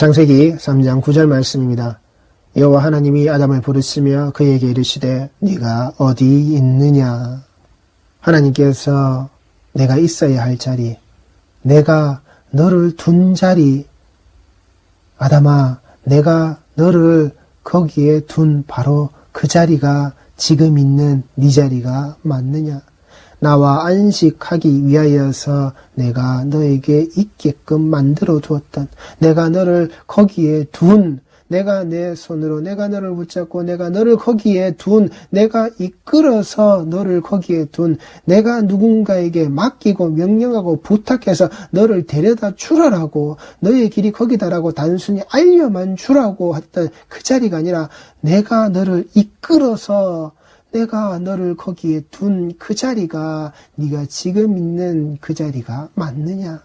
창세기 3장 9절 말씀입니다. 여호와 하나님이 아담을 부르시며 그에게 이르시되 네가 어디 있느냐. 하나님께서 내가 있어야 할 자리, 내가 너를 둔 자리, 아담아 내가 너를 거기에 둔 바로 그 자리가 지금 있는 네 자리가 맞느냐. 나와 안식하기 위하여서 내가 너에게 있게끔 만들어 두었던, 내가 너를 거기에 둔, 내가 내 손으로 내가 너를 붙잡고 내가 너를 거기에 둔, 내가 이끌어서 너를 거기에 둔, 내가 누군가에게 맡기고 명령하고 부탁해서 너를 데려다 주라라고, 너의 길이 거기다라고 단순히 알려만 주라고 했던 그 자리가 아니라 내가 너를 이끌어서 내가 너를 거기에 둔 그 자리가 네가 지금 있는 그 자리가 맞느냐?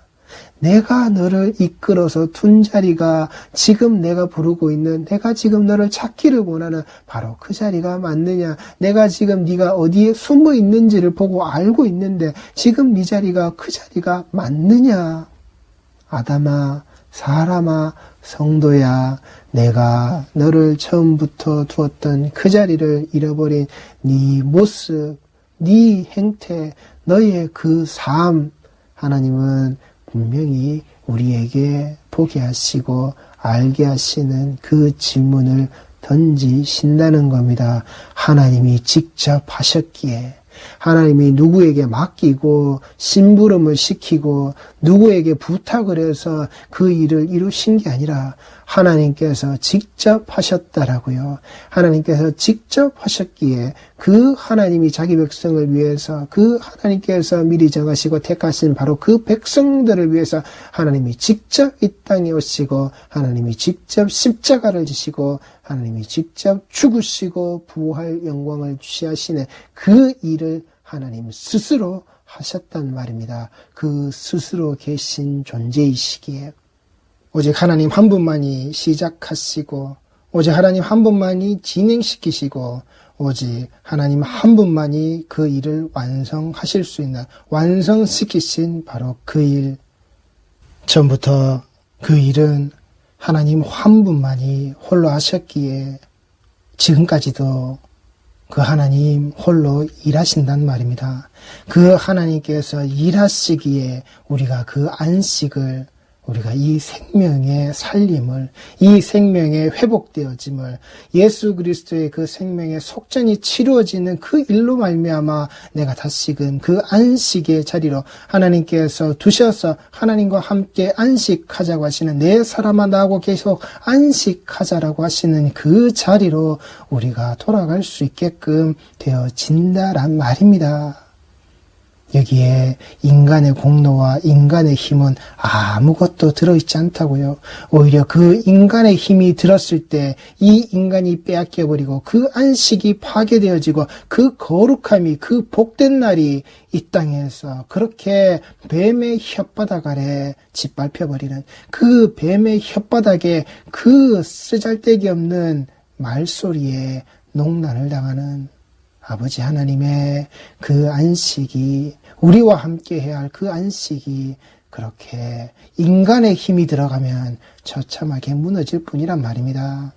내가 너를 이끌어서 둔 자리가 지금 내가 부르고 있는, 내가 지금 너를 찾기를 원하는 바로 그 자리가 맞느냐? 내가 지금 네가 어디에 숨어 있는지를 보고 알고 있는데 지금 네 자리가 그 자리가 맞느냐? 아담아, 사람아, 성도야, 내가 너를 처음부터 두었던 그 자리를 잃어버린 네 모습, 네 행태, 너의 그 삶, 하나님은 분명히 우리에게 보게 하시고 알게 하시는 그 질문을 던지신다는 겁니다. 하나님이 직접 하셨기에, 하나님이 누구에게 맡기고 심부름을 시키고 누구에게 부탁을 해서 그 일을 이루신 게 아니라 하나님께서 직접 하셨다라고요. 하나님께서 직접 하셨기에 그 하나님이 자기 백성을 위해서, 그 하나님께서 미리 정하시고 택하신 바로 그 백성들을 위해서 하나님이 직접 이 땅에 오시고 하나님이 직접 십자가를 지시고 하나님이 직접 죽으시고 부활 영광을 취하시는 그 일을 하나님 스스로 하셨단 말입니다. 그 스스로 계신 존재이시기에 오직 하나님 한 분만이 시작하시고 오직 하나님 한 분만이 진행시키시고 오직 하나님 한 분만이 그 일을 완성하실 수 있는, 완성시키신 바로 그 일, 처음부터 그 일은 하나님 한 분만이 홀로 하셨기에 지금까지도 그 하나님 홀로 일하신단 말입니다. 그 하나님께서 일하시기에 우리가 그 안식을, 우리가 이 생명의 살림을, 이 생명의 회복되어짐을, 예수 그리스도의 그 생명의 속전이 치루어지는 그 일로 말미암아 내가 다시금 그 안식의 자리로 하나님께서 두셔서 하나님과 함께 안식하자고 하시는, 내 사람아 나하고 계속 안식하자라고 하시는 그 자리로 우리가 돌아갈 수 있게끔 되어진다란 말입니다. 여기에 인간의 공로와 인간의 힘은 아무것도 들어있지 않다고요. 오히려 그 인간의 힘이 들었을 때 이 인간이 빼앗겨버리고 그 안식이 파괴되어지고 그 거룩함이, 그 복된 날이 이 땅에서 그렇게 뱀의 혓바닥 아래 짓밟혀버리는, 그 뱀의 혓바닥에 그 쓰잘데기 없는 말소리에 농난을 당하는 아버지 하나님의 그 안식이, 우리와 함께 해야 할 그 안식이 그렇게 인간의 힘이 들어가면 처참하게 무너질 뿐이란 말입니다.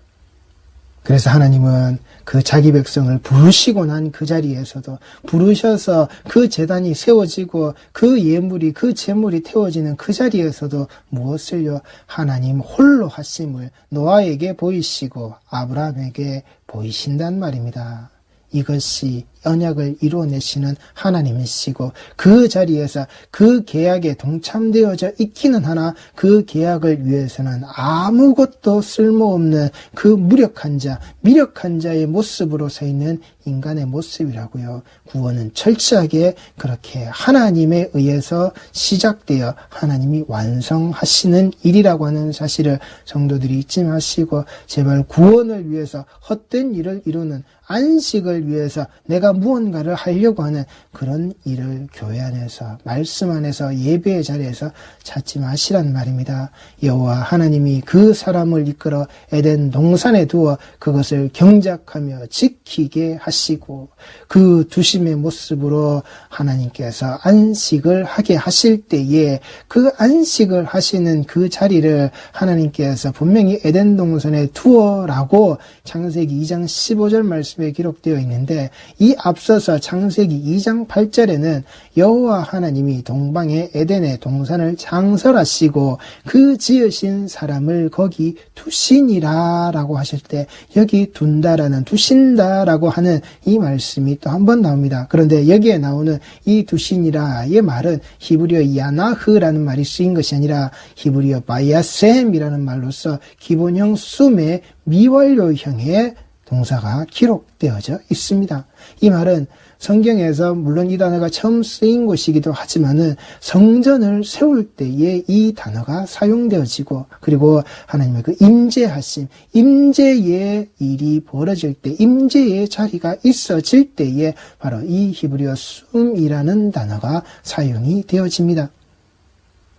그래서 하나님은 그 자기 백성을 부르시고 난 그 자리에서도, 부르셔서 그 제단이 세워지고 그 예물이, 그 제물이 태워지는 그 자리에서도 무엇을요? 하나님 홀로 하심을 노아에게 보이시고 아브라함에게 보이신단 말입니다. 이것이 언약을 이루어내시는 하나님이시고 그 자리에서 그 계약에 동참되어져 있기는 하나 그 계약을 위해서는 아무것도 쓸모없는 그 무력한 자, 미력한 자의 모습으로 서 있는 인간의 모습이라고요. 구원은 철저하게 그렇게 하나님에 의해서 시작되어 하나님이 완성하시는 일이라고 하는 사실을 성도들이 잊지 마시고, 제발 구원을 위해서 헛된 일을 이루는, 안식을 위해서 내가 내가 무언가를 하려고 하는 그런 일을 교회 안에서, 말씀 안에서, 예배의 자리에서 찾지 마시란 말입니다. 여호와 하나님이 그 사람을 이끌어 에덴 동산에 두어 그것을 경작하며 지키게 하시고 그 두심의 모습으로 하나님께서 안식을 하게 하실 때에 그 안식을 하시는 그 자리를 하나님께서 분명히 에덴 동산에 두어라고 창세기 2장 15절 말씀에 기록되어 있는데, 이 앞서서 창세기 2장 8절에는 여호와 하나님이 동방의 에덴의 동산을 창설하시고 그 지으신 사람을 거기 두시니라 라고 하실 때, 여기 둔다라는, 두신다라고 하는 이 말씀이 또 한 번 나옵니다. 그런데 여기에 나오는 이 두시니라의 말은 히브리어 야나흐라는 말이 쓰인 것이 아니라 히브리어 바야셈이라는 말로서 기본형 숨의 미완료형의 동사가 기록되어져 있습니다. 이 말은 성경에서 물론 이 단어가 처음 쓰인 곳이기도 하지만은 성전을 세울 때에 이 단어가 사용되어지고, 그리고 하나님의 그 임재하심, 임재의 일이 벌어질 때, 임재의 자리가 있어질 때에 바로 이 히브리어 숨이라는 단어가 사용이 되어집니다.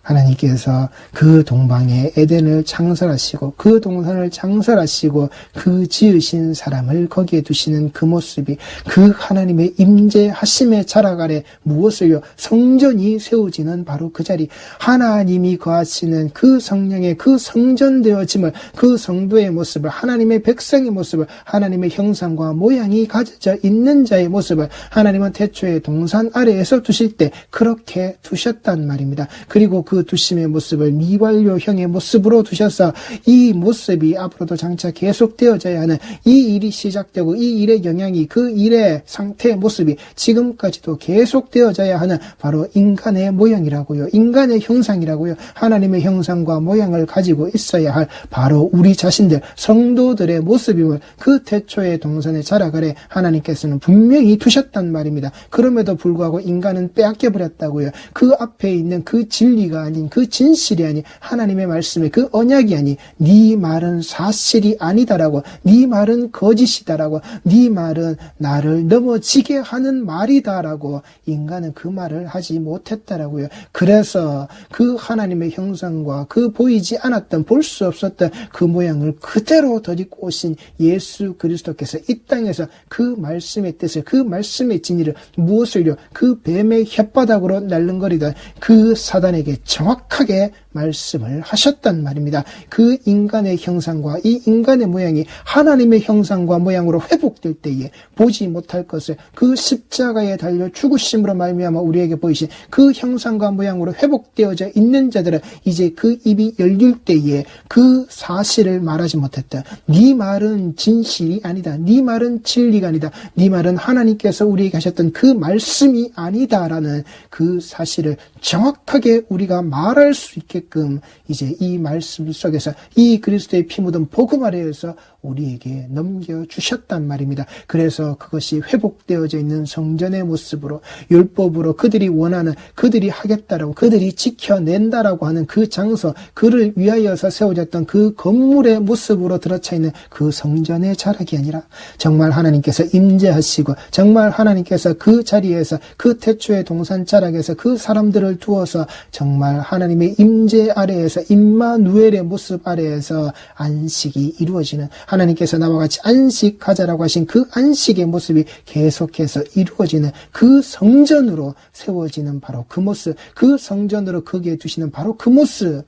하나님께서 그 동방의 에덴을 창설하시고 그 동산을 창설하시고 그 지으신 사람을 거기에 두시는 그 모습이, 그 하나님의 임재하심의 자락 아래 무엇을요? 성전이 세워지는 바로 그 자리, 하나님이 거하시는 그 성령의 그 성전되어짐을, 그 성도의 모습을, 하나님의 백성의 모습을, 하나님의 형상과 모양이 가져져 있는 자의 모습을 하나님은 태초에 동산 아래에서 두실 때 그렇게 두셨단 말입니다. 그리고 그 두심의 모습을 미완료형의 모습으로 두셔서 이 모습이 앞으로도 장차 계속되어져야 하는, 이 일이 시작되고 이 일의 영향이, 그 일의 상태의 모습이 지금까지도 계속되어져야 하는 바로 인간의 모양이라고요. 인간의 형상이라고요. 하나님의 형상과 모양을 가지고 있어야 할 바로 우리 자신들, 성도들의 모습임을 그 태초의 동산의 자락 아래 하나님께서는 분명히 두셨단 말입니다. 그럼에도 불구하고 인간은 빼앗겨버렸다고요. 그 앞에 있는 그 진리가 아닌, 그 진실이 아닌, 하나님의 말씀에 그 언약이 아닌, 네 말은 사실이 아니다라고, 네 말은 거짓이다라고, 네 말은 나를 넘어지게 하는 말이다라고 인간은 그 말을 하지 못했다라고요. 그래서 그 하나님의 형상과 그 보이지 않았던, 볼 수 없었던 그 모양을 그대로 덧입고 오신 예수 그리스도께서 이 땅에서 그 말씀의 뜻을, 그 말씀의 진리를, 무엇을요? 그 뱀의 혓바닥으로 날름거리던 그 사단에게 정확하게 말씀을 하셨단 말입니다. 그 인간의 형상과 이 인간의 모양이 하나님의 형상과 모양으로 회복될 때에 보지 못할 것을 그 십자가에 달려 죽으심으로 말미암아 우리에게 보이신 그 형상과 모양으로 회복되어져 있는 자들은 이제 그 입이 열릴 때에 그 사실을 말하지 못했다. 네 말은 진실이 아니다. 네 말은 진리가 아니다. 네 말은 하나님께서 우리에게 하셨던 그 말씀이 아니다라는 그 사실을 정확하게 우리가 말할 수 있게끔 이제 이 말씀 속에서 이 그리스도의 피 묻은 복음 아래에서 우리에게 넘겨주셨단 말입니다. 그래서 그것이 회복되어져 있는 성전의 모습으로, 율법으로 그들이 원하는, 그들이 하겠다라고, 그들이 지켜낸다라고 하는 그 장소, 그를 위하여서 세워졌던 그 건물의 모습으로 들어차 있는 그 성전의 자락이 아니라 정말 하나님께서 임재하시고 정말 하나님께서 그 자리에서, 그 태초의 동산 자락에서 그 사람들을 두어서 정말 하나님의 임재 아래에서, 임마누엘의 모습 아래에서 안식이 이루어지는, 하나님께서 나와 같이 안식하자라고 하신 그 안식의 모습이 계속해서 이루어지는 그 성전으로 세워지는 바로 그 모습, 그 성전으로 거기에 두시는 바로 그 모습,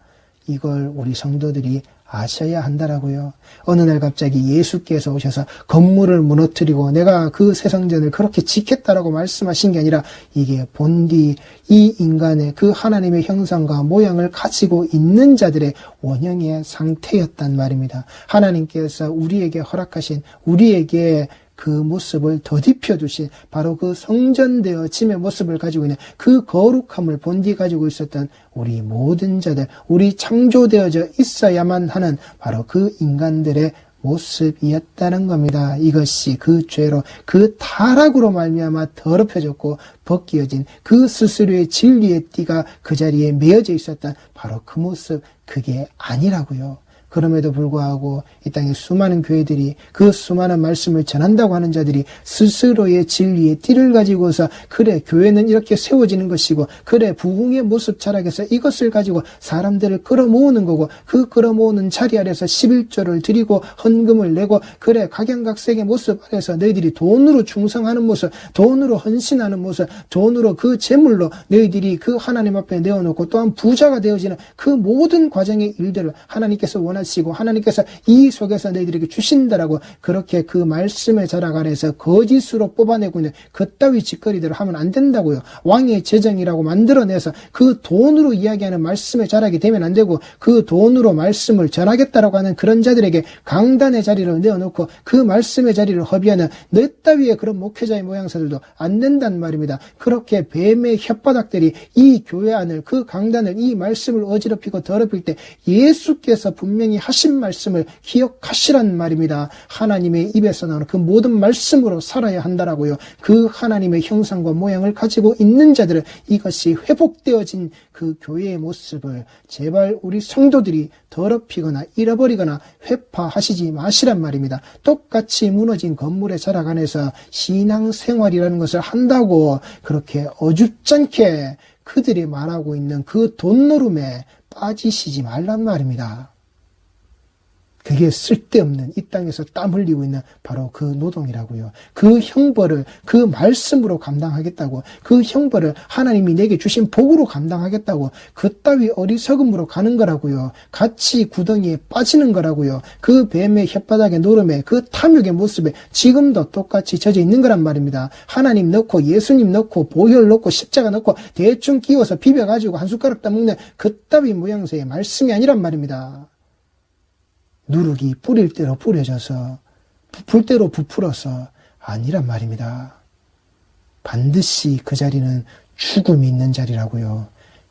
이걸 우리 성도들이 아셔야 한다라고요. 어느 날 갑자기 예수께서 오셔서 건물을 무너뜨리고 내가 그 새 성전을 그렇게 짓겠다라고 말씀하신 게 아니라 이게 본디 이 인간의 그 하나님의 형상과 모양을 가지고 있는 자들의 원형의 상태였단 말입니다. 하나님께서 우리에게 허락하신, 우리에게 그 모습을 덧입혀 두신 바로 그 성전되어짐의 모습을 가지고 있는 그 거룩함을 본디 가지고 있었던 우리 모든 자들, 우리 창조되어져 있어야만 하는 바로 그 인간들의 모습이었다는 겁니다. 이것이 그 죄로, 그 타락으로 말미암아 더럽혀졌고 벗겨진 그 스스로의 진리의 띠가 그 자리에 매어져 있었던 바로 그 모습, 그게 아니라고요. 그럼에도 불구하고 이 땅에 수많은 교회들이 그 수많은 말씀을 전한다고 하는 자들이 스스로의 진리의 띠를 가지고서 그래 교회는 이렇게 세워지는 것이고 그래 부흥의 모습 자락에서 이것을 가지고 사람들을 끌어모으는 거고 그 끌어모으는 자리 아래서 11조를 드리고 헌금을 내고 그래 각양각색의 모습 아래서 너희들이 돈으로 충성하는 모습, 돈으로 헌신하는 모습, 돈으로 그 재물로 너희들이 그 하나님 앞에 내어놓고 또한 부자가 되어지는 그 모든 과정의 일들을 하나님께서 원하시고 하나님께서 이 속에서 너희들에게 주신다라고 그렇게 그 말씀의 자락 아래서 거짓으로 뽑아내고 있는 그따위 짓거리들을 하면 안 된다고요. 왕의 재정이라고 만들어내서 그 돈으로 이야기하는 말씀의 자락이 되면 안 되고 그 돈으로 말씀을 전하겠다라고 하는 그런 자들에게 강단의 자리를 내어놓고 그 말씀의 자리를 허비하는 너 따위의 그런 목회자의 모양새들도 안 된단 말입니다. 그렇게 뱀의 혓바닥들이 이 교회 안을 그 강단을 이 말씀을 어지럽히고 더럽힐 때 예수께서 분명히 하신 말씀을 기억하시란 말입니다. 하나님의 입에서 나오는 그 모든 말씀으로 살아야 한다라고요. 그 하나님의 형상과 모양을 가지고 있는 자들은 이것이 회복되어진 그 교회의 모습을 제발 우리 성도들이 더럽히거나 잃어버리거나 회파하시지 마시란 말입니다. 똑같이 무너진 건물의 자락 안에서 신앙생활이라는 것을 한다고 그렇게 어줍잖게 그들이 말하고 있는 그 돈노름에 빠지시지 말란 말입니다. 그게 쓸데없는 이 땅에서 땀 흘리고 있는 바로 그 노동이라고요. 그 형벌을 그 말씀으로 감당하겠다고, 그 형벌을 하나님이 내게 주신 복으로 감당하겠다고 그따위 어리석음으로 가는 거라고요. 같이 구덩이에 빠지는 거라고요. 그 뱀의 혓바닥의 노름에 그 탐욕의 모습에 지금도 똑같이 젖어 있는 거란 말입니다. 하나님 넣고 예수님 넣고 보혈 넣고 십자가 넣고 대충 끼워서 비벼가지고 한 숟가락 따먹는 그따위 모양새의 말씀이 아니란 말입니다. 누룩이 뿌릴 대로 뿌려져서 부풀 대로 부풀어서 아니란 말입니다. 반드시 그 자리는 죽음이 있는 자리라고요.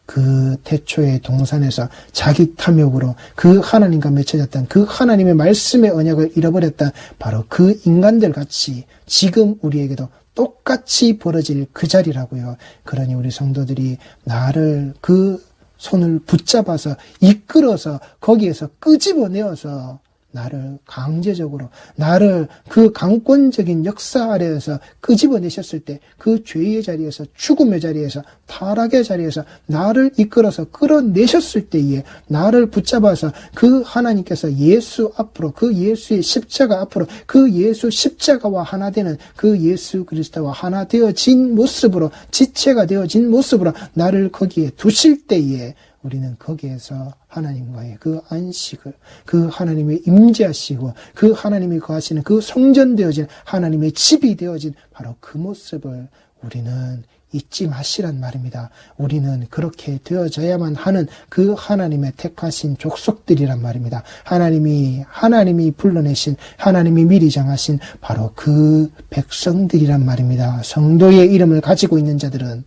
그 태초의 동산에서 자기 탐욕으로 그 하나님과 맺혀졌던 그 하나님의 말씀의 언약을 잃어버렸던 바로 그 인간들 같이 지금 우리에게도 똑같이 벌어질 그 자리라고요. 그러니 우리 성도들이 나를 그 손을 붙잡아서 이끌어서 거기에서 끄집어내어서 나를 강제적으로 나를 그 강권적인 역사 아래에서 끄집어내셨을 때 그 죄의 자리에서 죽음의 자리에서 타락의 자리에서 나를 이끌어서 끌어내셨을 때에 나를 붙잡아서 그 하나님께서 예수 앞으로 그 예수의 십자가 앞으로 그 예수 십자가와 하나 되는 그 예수 그리스도와 하나 되어진 모습으로 지체가 되어진 모습으로 나를 거기에 두실 때에 우리는 거기에서 하나님과의 그 안식을, 그 하나님의 임재하시고 그 하나님이 거하시는 그 성전되어진 하나님의 집이 되어진 바로 그 모습을 우리는 잊지 마시란 말입니다. 우리는 그렇게 되어져야만 하는 그 하나님의 택하신 족속들이란 말입니다. 하나님이 불러내신, 하나님이 미리 정하신 바로 그 백성들이란 말입니다. 성도의 이름을 가지고 있는 자들은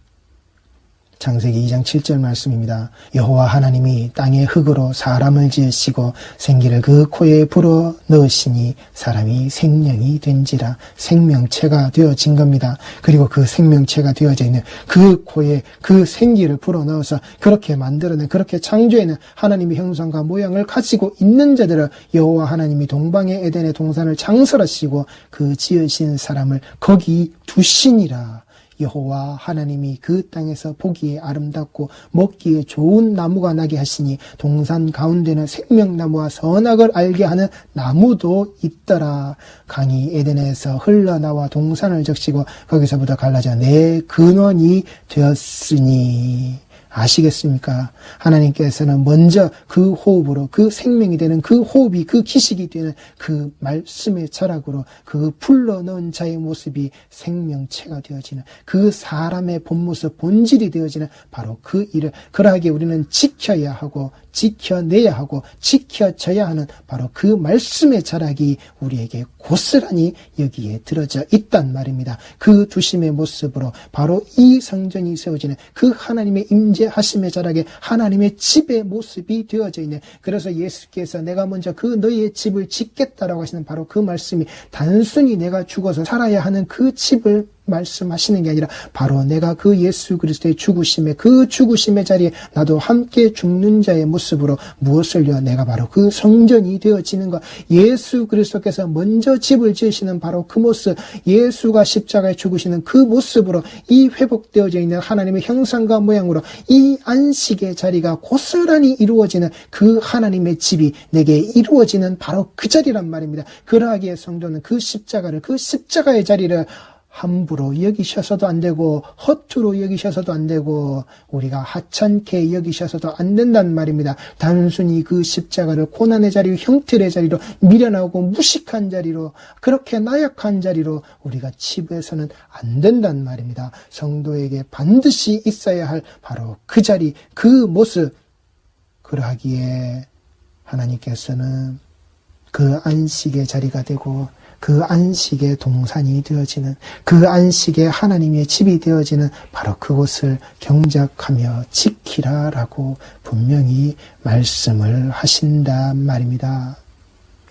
창세기 2장 7절 말씀입니다. 여호와 하나님이 땅의 흙으로 사람을 지으시고 생기를 그 코에 불어 넣으시니 사람이 생명이 된지라. 생명체가 되어진 겁니다. 그리고 그 생명체가 되어져 있는 그 코에 그 생기를 불어 넣어서 그렇게 만들어낸, 그렇게 창조해낸 하나님의 형상과 모양을 가지고 있는 자들을 여호와 하나님이 동방의 에덴의 동산을 창설하시고 그 지으신 사람을 거기 두시니라. 여호와 하나님이 그 땅에서 보기에 아름답고 먹기에 좋은 나무가 나게 하시니 동산 가운데는 생명나무와 선악을 알게 하는 나무도 있더라. 강이 에덴에서 흘러나와 동산을 적시고 거기서부터 갈라져 내 근원이 되었으니. 아시겠습니까? 하나님께서는 먼저 그 호흡으로, 그 생명이 되는 그 호흡이, 그 기식이 되는 그 말씀의 자락으로 그 불러넣은 자의 모습이 생명체가 되어지는, 그 사람의 본모습, 본질이 되어지는 바로 그 일을 그러하게 우리는 지켜야 하고 지켜내야 하고 지켜져야 하는 바로 그 말씀의 자락이 우리에게 고스란히 여기에 들어져 있단 말입니다. 그 두심의 모습으로 바로 이 성전이 세워지는 그 하나님의 임재하심의 자락에 하나님의 집의 모습이 되어져 있는, 그래서 예수께서 내가 먼저 그 너희의 집을 짓겠다라고 하시는 바로 그 말씀이 단순히 내가 죽어서 살아야 하는 그 집을 말씀하시는 게 아니라 바로 내가 그 예수 그리스도의 그 죽으심의 자리에 나도 함께 죽는 자의 모습으로 무엇을요? 내가 바로 그 성전이 되어지는 것, 예수 그리스도께서 먼저 집을 지으시는 바로 그 모습, 예수가 십자가에 죽으시는 그 모습으로 이 회복되어져 있는 하나님의 형상과 모양으로 이 안식의 자리가 고스란히 이루어지는 그 하나님의 집이 내게 이루어지는 바로 그 자리란 말입니다. 그러하기에 성도는 그 십자가의 자리를 함부로 여기셔서도 안 되고 허투루 여기셔서도 안 되고 우리가 하찮게 여기셔서도 안 된단 말입니다. 단순히 그 십자가를 고난의 자리, 형틀의 자리로 미련하고 무식한 자리로, 그렇게 나약한 자리로 우리가 치부해서는 안 된단 말입니다. 성도에게 반드시 있어야 할 바로 그 자리, 그 모습, 그러하기에 하나님께서는 그 안식의 자리가 되고 그 안식의 동산이 되어지는, 그 안식의 하나님의 집이 되어지는 바로 그곳을 경작하며 지키라라고 분명히 말씀을 하신단 말입니다.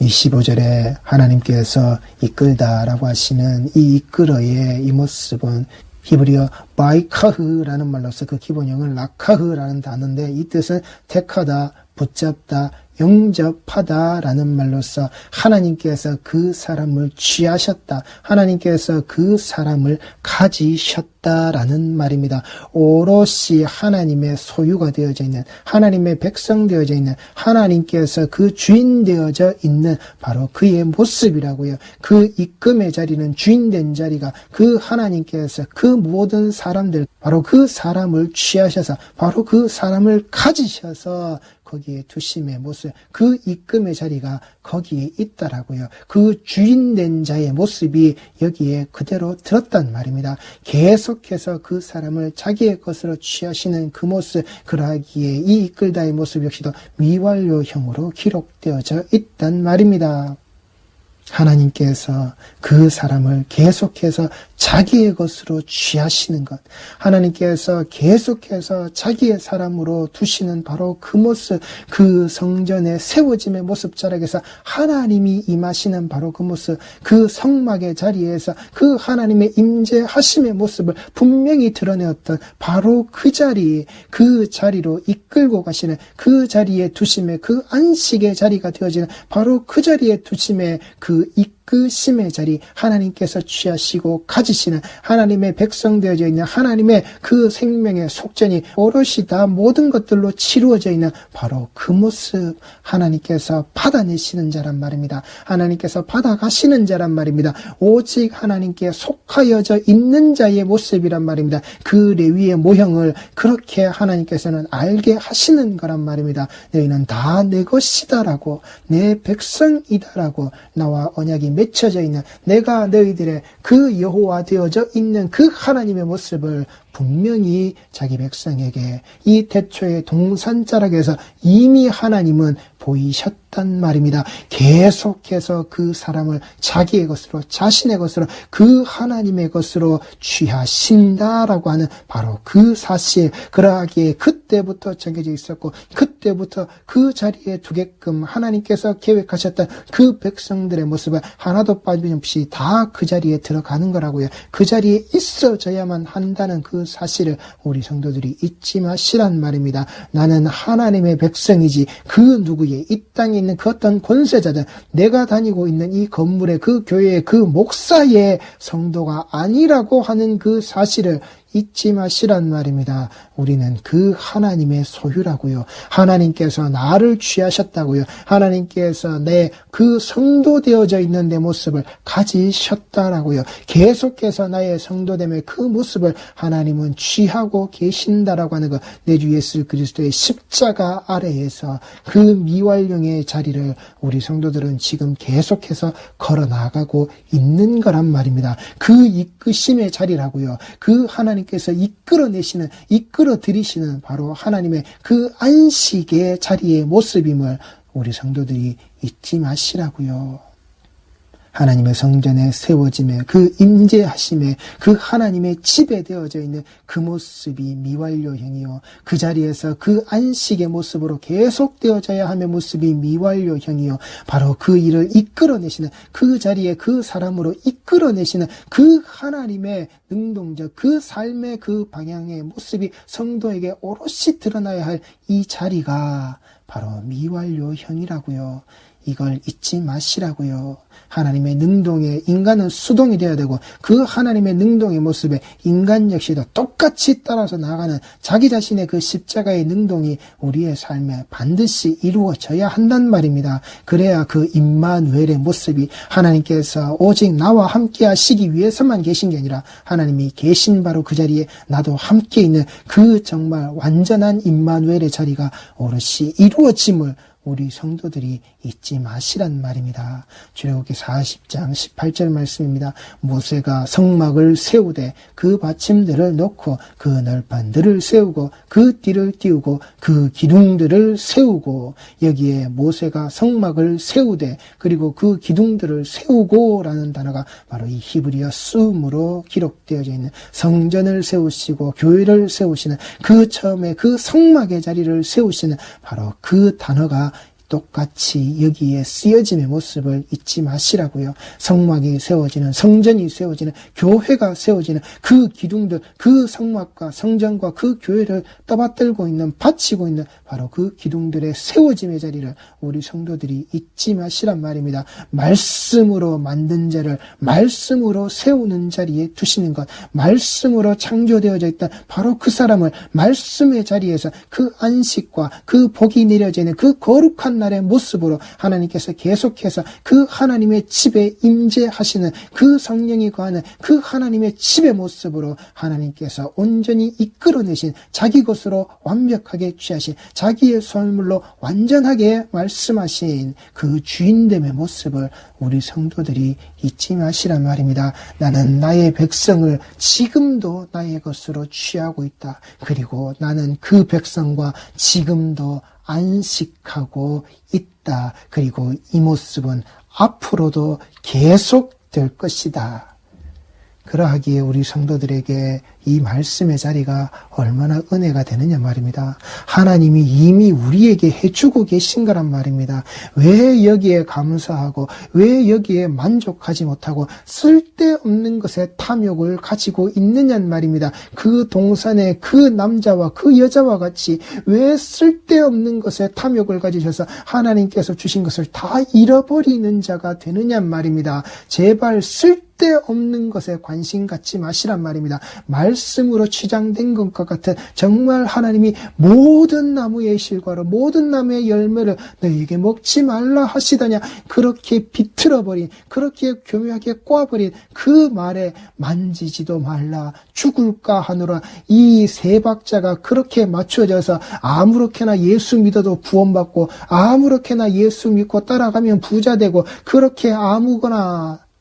이 15절에 하나님께서 이끌다라고 하시는 이 이끌어의 이 모습은 히브리어 바이카흐라는 말로서 그 기본형은 라카흐라는 단어인데 이 뜻은 택하다, 붙잡다, 영접하다라는 말로서 하나님께서 그 사람을 취하셨다, 하나님께서 그 사람을 가지셨다라는 말입니다. 오롯이 하나님의 소유가 되어져 있는, 하나님의 백성 되어져 있는, 하나님께서 그 주인 되어져 있는 바로 그의 모습이라고요. 그 입금의 자리는 주인된 자리가 그 하나님께서 그 모든 사람들, 바로 그 사람을 취하셔서 바로 그 사람을 가지셔서 거기에 두심의 모습, 그 입금의 자리가 거기에 있다라고요. 그 주인된 자의 모습이 여기에 그대로 들었단 말입니다. 계속해서 그 사람을 자기의 것으로 취하시는 그 모습, 그러하기에 이 이끌다의 모습 역시도 미완료형으로 기록되어져 있단 말입니다. 하나님께서 그 사람을 계속해서 자기의 것으로 취하시는 것, 하나님께서 계속해서 자기의 사람으로 두시는 바로 그 모습, 그 성전의 세워짐의 모습 자락에서 하나님이 임하시는 바로 그 모습, 그 성막의 자리에서 그 하나님의 임재하심의 모습을 분명히 드러내었던 바로 그 자리, 그 자리로 이끌고 가시는, 그 자리에 두심의 그 안식의 자리가 되어지는 바로 그 자리에 두심의 그 이끄심의 자리, 하나님께서 취하시고 가지시는 하나님의 백성 되어져 있는 하나님의 그 생명의 속전이 오롯이 다 모든 것들로 치루어져 있는 바로 그 모습, 하나님께서 받아내시는 자란 말입니다. 하나님께서 받아가시는 자란 말입니다. 오직 하나님께 속하여져 있는 자의 모습이란 말입니다. 그 레위의 모형을 그렇게 하나님께서는 알게 하시는 거란 말입니다. 너희는 다 내 것이다라고, 내 백성이다라고, 나와 언약이 맺혀져 있는, 내가 너희들의 그 여호와 되어져 있는 그 하나님의 모습을 분명히 자기 백성에게 이 태초의 동산자락에서 이미 하나님은 보이셨단 말입니다. 계속해서 그 사람을 자기의 것으로, 자신의 것으로, 그 하나님의 것으로 취하신다라고 하는 바로 그 사실, 그러하기에 그때부터 정해져 있었고 그때부터 그 자리에 두게끔 하나님께서 계획하셨던 그 백성들의 모습을 하나도 빠짐없이 다 그 자리에 들어가는 거라고요. 그 자리에 있어져야만 한다는 그 사실을 우리 성도들이 잊지 마시란 말입니다. 나는 하나님의 백성이지 그 누구의 이 땅에 있는 그 어떤 권세자들, 내가 다니고 있는 이 건물의 그 교회의 그 목사의 성도가 아니라고 하는 그 사실을 잊지 마시란 말입니다. 우리는 그 하나님의 소유라고요. 하나님께서 나를 취하셨다고요. 하나님께서 내 그 성도 되어져 있는 내 모습을 가지셨다라고요. 계속해서 나의 성도됨의 그 모습을 하나님은 취하고 계신다라고 하는 것, 내 주 예수 그리스도의 십자가 아래에서 그 미완령의 자리를 우리 성도들은 지금 계속해서 걸어나가고 있는 거란 말입니다. 그 이끄심의 자리라고요. 그 하나님께서 이끌어내시는, 이끌어들이시는 바로 하나님의 그 안식의 자리의 모습임을 우리 성도들이 잊지 마시라고요. 하나님의 성전에 세워짐에 그 임재하심에 그 하나님의 집에 되어져 있는 그 모습이 미완료형이요, 그 자리에서 그 안식의 모습으로 계속되어져야 하는 모습이 미완료형이요, 바로 그 일을 이끌어내시는, 그 자리에 그 사람으로 이끌어내시는 그 하나님의 능동적 그 삶의 그 방향의 모습이 성도에게 오롯이 드러나야 할 이 자리가 바로 미완료형이라고요. 이걸 잊지 마시라고요. 하나님의 능동에 인간은 수동이 되어야 되고, 그 하나님의 능동의 모습에 인간 역시도 똑같이 따라서 나가는 자기 자신의 그 십자가의 능동이 우리의 삶에 반드시 이루어져야 한단 말입니다. 그래야 그 임마누엘의 모습이, 하나님께서 오직 나와 함께 하시기 위해서만 계신 게 아니라 하나님이 계신 바로 그 자리에 나도 함께 있는 그 정말 완전한 임마누엘의 자리가 오롯이 이루어짐을 우리 성도들이 잊지 마시란 말입니다. 출애굽기 40장 18절 말씀입니다. 모세가 성막을 세우되 그 받침들을 놓고 그 널판들을 세우고 그 띠를 띄우고 그 기둥들을 세우고, 여기에 모세가 성막을 세우되 그리고 그 기둥들을 세우고 라는 단어가 바로 이 히브리어 씀으로 기록되어져 있는, 성전을 세우시고 교회를 세우시는 그 처음에 그 성막의 자리를 세우시는 바로 그 단어가 똑같이 여기에 쓰여짐의 모습을 잊지 마시라고요. 성막이 세워지는, 성전이 세워지는, 교회가 세워지는 그 기둥들, 그 성막과 성전과 그 교회를 떠받들고 있는, 바치고 있는 바로 그 기둥들의 세워짐의 자리를 우리 성도들이 잊지 마시란 말입니다. 말씀으로 만든 자를 말씀으로 세우는 자리에 두시는 것, 말씀으로 창조되어져 있던 바로 그 사람을 말씀의 자리에서 그 안식과 그 복이 내려지는 그 거룩한 날의 모습으로 하나님께서 계속해서 그 하나님의 집에 임재하시는, 그 성령이 거하는 그 하나님의 집의 모습으로 하나님께서 온전히 이끌어내신, 자기 것으로 완벽하게 취하신, 자기의 소유물로 완전하게 말씀하신 그 주인됨의 모습을 우리 성도들이 잊지 마시란 말입니다. 나는 나의 백성을 지금도 나의 것으로 취하고 있다. 그리고 나는 그 백성과 지금도 안식하고 있다. 그리고 이 모습은 앞으로도 계속될 것이다. 그러하기에 우리 성도들에게 이 말씀의 자리가 얼마나 은혜가 되느냐 말입니다. 하나님이 이미 우리에게 해주고 계신 거란 말입니다. 왜 여기에 감사하고 왜 여기에 만족하지 못하고 쓸데없는 것에 탐욕을 가지고 있느냐는 말입니다. 그 동산의 그 남자와 그 여자와 같이 왜 쓸데없는 것에 탐욕을 가지셔서 하나님께서 주신 것을 다 잃어버리는 자가 되느냐는 말입니다. 제발 쓸데없는 것에 관심 갖지 마시란 말입니다. 말씀으로 취장된 것과 같은, 정말 하나님이 모든 나무의 실과로 모든 나무의 열매를 너희에게 먹지 말라 하시더냐, 그렇게 비틀어버린, 그렇게 교묘하게 꽈버린 그 말에 만지지도 말라, 죽을까 하노라, 이 세 박자가 그렇게 맞춰져서 아무렇게나 예수 믿어도 구원받고 아무렇게나 예수 믿고 따라가면 부자되고, 그렇게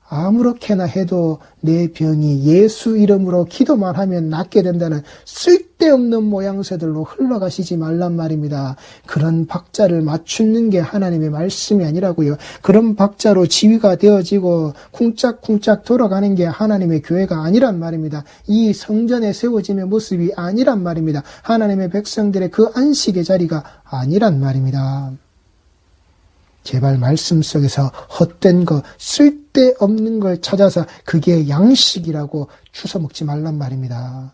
아무렇게나 해도 내 병이 예수 이름으로 기도만 하면 낫게 된다는 쓸데없는 모양새들로 흘러가시지 말란 말입니다. 그런 박자를 맞추는 게 하나님의 말씀이 아니라고요. 그런 박자로 지위가 되어지고 쿵짝쿵짝 돌아가는 게 하나님의 교회가 아니란 말입니다. 이 성전에 세워짐의 모습이 아니란 말입니다. 하나님의 백성들의 그 안식의 자리가 아니란 말입니다. 제발 말씀 속에서 헛된 거, 쓸데없는 걸 찾아서 그게 양식이라고 주워먹지 말란 말입니다.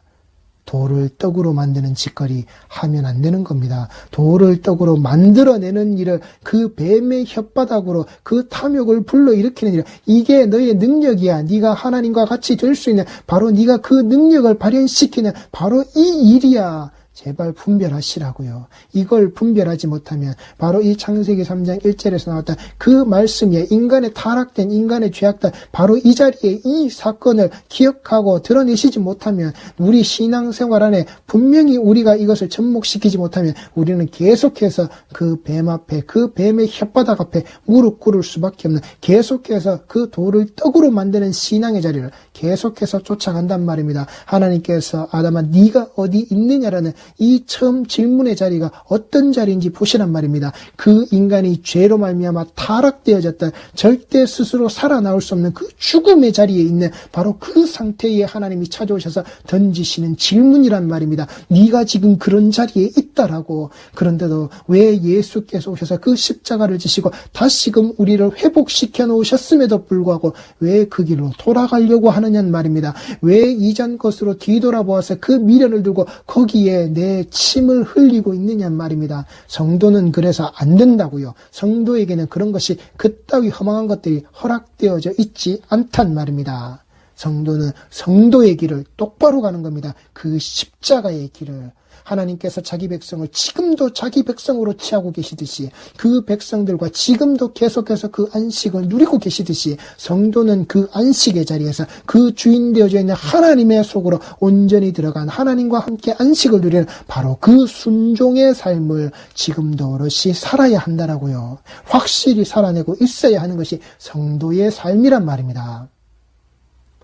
돌을 떡으로 만드는 짓거리 하면 안 되는 겁니다. 돌을 떡으로 만들어내는 일을 그 뱀의 혓바닥으로 그 탐욕을 불러일으키는 일, 이게 너의 능력이야. 네가 하나님과 같이 될 수 있는, 바로 네가 그 능력을 발현시키는 바로 이 일이야. 제발 분별하시라고요. 이걸 분별하지 못하면 바로 이 창세기 3장 1절에서 나왔던 그 말씀에 인간의 타락된, 인간의 죄악된 바로 이 자리에 이 사건을 기억하고 드러내시지 못하면, 우리 신앙생활 안에 분명히 우리가 이것을 접목시키지 못하면 우리는 계속해서 그 뱀 앞에, 그 뱀의 혓바닥 앞에 무릎 꿇을 수밖에 없는, 계속해서 그 돌을 떡으로 만드는 신앙의 자리를 계속해서 쫓아간단 말입니다. 하나님께서 아담아 네가 어디 있느냐라는 이 처음 질문의 자리가 어떤 자리인지 보시란 말입니다. 그 인간이 죄로 말미암아 타락되어졌다. 절대 스스로 살아나올 수 없는 그 죽음의 자리에 있는 바로 그 상태에 하나님이 찾아오셔서 던지시는 질문이란 말입니다. 네가 지금 그런 자리에 있다라고. 그런데도 왜 예수께서 오셔서 그 십자가를 지시고 다시금 우리를 회복시켜 놓으셨음에도 불구하고 왜 그 길로 돌아가려고 하느냐는 말입니다. 왜 이전 것으로 뒤돌아보아서 그 미련을 들고 거기에 내 침을 흘리고 있느냐는 말입니다. 성도는 그래서 안 된다고요. 성도에게는 그런 것이 그따위 허망한 것들이 허락되어져 있지 않단 말입니다. 성도는 성도의 길을 똑바로 가는 겁니다. 그 십자가의 길을. 하나님께서 자기 백성을 지금도 자기 백성으로 취하고 계시듯이 그 백성들과 지금도 계속해서 그 안식을 누리고 계시듯이 성도는 그 안식의 자리에서 그 주인 되어져 있는 하나님의 속으로 온전히 들어간 하나님과 함께 안식을 누리는 바로 그 순종의 삶을 지금도 어르시 살아야 한다라고요. 확실히 살아내고 있어야 하는 것이 성도의 삶이란 말입니다.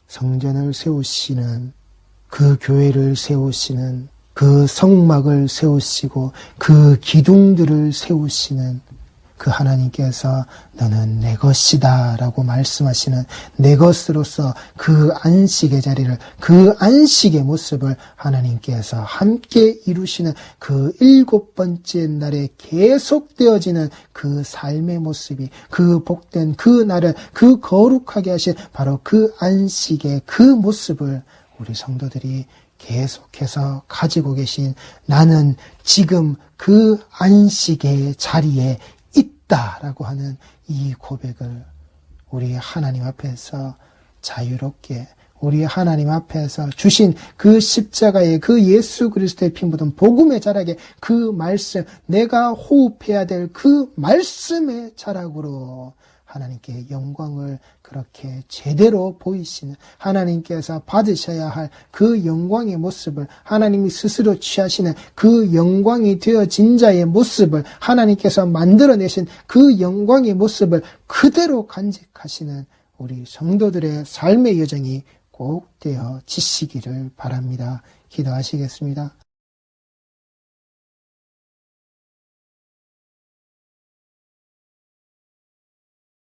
성전을 세우시는, 그 교회를 세우시는, 그 성막을 세우시고 그 기둥들을 세우시는 그 하나님께서 너는 내 것이다 라고 말씀하시는 내 것으로서 그 안식의 자리를, 그 안식의 모습을 하나님께서 함께 이루시는 그 7번째 날에 계속되어지는 그 삶의 모습이, 그 복된 그 날을, 그 거룩하게 하신 바로 그 안식의 그 모습을 우리 성도들이 계속해서 가지고 계신, 나는 지금 그 안식의 자리에 있다라고 하는 이 고백을 우리 하나님 앞에서 자유롭게, 우리 하나님 앞에서 주신 그 십자가의 그 예수 그리스도의 피 묻은 복음의 자락에 그 말씀, 내가 호흡해야 될 그 말씀의 자락으로 하나님께 영광을 그렇게 제대로 보이시는, 하나님께서 받으셔야 할 그 영광의 모습을, 하나님이 스스로 취하시는 그 영광이 되어진 자의 모습을, 하나님께서 만들어내신 그 영광의 모습을 그대로 간직하시는 우리 성도들의 삶의 여정이 꼭 되어지시기를 바랍니다. 기도하시겠습니다.